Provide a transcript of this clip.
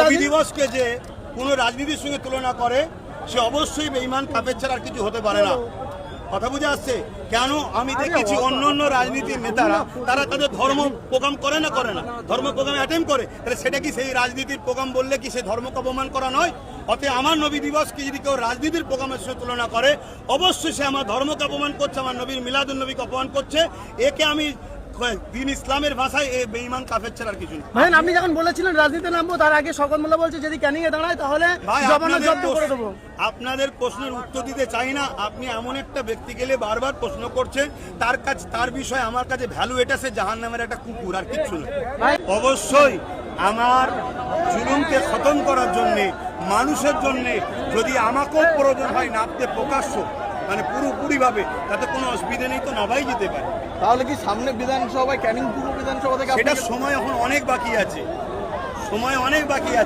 নবী দিবসকে যে কোনো রাজনীতির সঙ্গে তুলনা করে সে অবশ্যই বেঈমান কাফের ছাড়া আর কিছু হতে পারে না। কথা বুঝে আসছে? কেন আমি দেখেছি অন্য অন্য রাজনীতির নেতারা তারা তাদের ধর্ম প্রোগ্রাম করে না ধর্ম প্রোগ্রামে অ্যাটেন্ড করে, তাহলে সেটা কি সেই রাজনীতির প্রোগ্রাম বললে কি সে ধর্মকে অপমান করা নয়? অতএব আমার নবী দিবসকে যদি কেউ রাজনীতির প্রোগ্রামের সঙ্গে তুলনা করে অবশ্যই সে আমার ধর্মকে অপমান করছে, আমার নবীর মিলাদুন নবীকে অপমান করছে। একে আমি দিন ইসলামের ভাষায় এই বেঈমান কাফের ছাড়া আর কিছু না। ভাই আপনি যখন বলেছিলেন রাজনীতিতে নামবো তার আগে শওকত মোল্লা বলছে যদি ক্যানিং এ দাঁড়ায় তাহলে জবানবন্দি জব্দ করে দেবো। আপনাদের প্রশ্নের উত্তর দিতে চাই না। আপনি এমন একটা ব্যক্তি গেলে বারবার প্রশ্ন করছেন, তার বিষয়ে আমার কাছে ভ্যালু এটা সে জাহান্নামের একটা কুকুর, আর কিচ্ছু না। অবশ্যই আমার জুলুমকে খতম করার জন্যে, মানুষের জন্যে যদি আমাকেও প্রয়োজন হয় নামতে প্রকাশ্য মানে পুরোপুরিভাবে, তাতে কোনো অসুবিধা নেই, তো নামাই যেতে পারে। তাহলে কি সামনে বিধানসভায় ক্যানিং পূর্ব বিধানসভা থেকে সেটা সময় এখন অনেক বাকি আছে, সময় অনেক বাকি আছে।